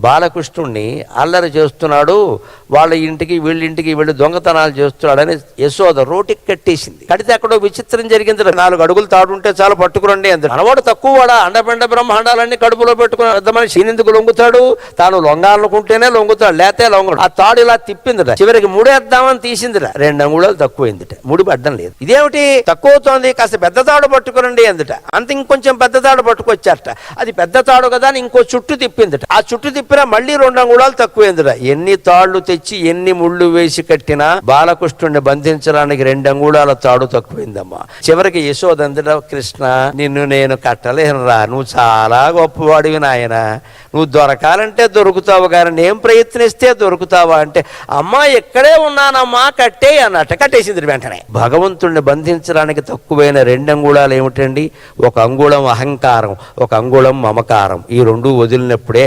బాలకృష్ణుణ్ణి అల్లరి చేస్తున్నాడు, వాళ్ళ ఇంటికి వీళ్ళింటికి వెళ్ళి దొంగతనాలు చేస్తున్నాడని యశోద రోటికి కట్టేసింది. కడితే అక్కడో విచిత్రం జరిగింది. 4 అడుగులు తాడుంటే చాలా పట్టుకురండి అంది. మనవాడు తక్కువ వాడా, అండపిండ బ్రహ్మాండాలన్నీ కడుపులో పెట్టుకుని పెద్ద మనిషి ఎందుకు లొంగుతాడు? తాను లొంగాలనుకుంటేనే లొంగుతాడు, లేతే లొంగడు. ఆ తాడు ఇలా తిప్పిందిట, చివరికి ముడేద్దామని తీసిందిట, 2 అంగుళాలు తక్కువైందిట, ముడి అడ్డం లేదు. ఇదేమిటి తక్కువ అవుతోంది, కాస్త పెద్ద తాడు పట్టుకురండి అందుట. అంత ఇంకొంచెం పెద్ద తాడు పట్టుకొచ్చారట. అది పెద్ద తాడు కదా అని ఇంకో చుట్టు తిప్పిందిట. ఆ చుట్టు తిప్పినా మళ్ళీ 2 అంగుళాలు తక్కువైందిట. ఎన్ని తాళ్లు తెచ్చి ఎన్ని ముళ్ళు వేసి కట్టినా బాలకృష్ణుడిని బంధించడానికి 2 అంగుళాల తాడు తక్కువైందమ్మా. చివరికి యశోద అందుట, కృష్ణ నిన్ను నేను కట్టలేనురా, నువ్వు చాలా గొప్పవాడివి నాయన, నువ్వు దొరకాలంటే దొరుకుతావు కానీ నేను ప్రయత్నిస్తే దొరుకుతావా అంటే, అమ్మా ఇక్కడే ఉన్నానమ్మా కట్టే అన్నట్ట. కట్టేసింది వెంటనే. భగవంతుణ్ణి బంధించడానికి తక్కువైన 2 అంగుళాలు ఏమిటండి? 1 అంగుళం అహంకారం, 1 అంగుళం మమకారం. ఈ 2 వదిలినప్పుడే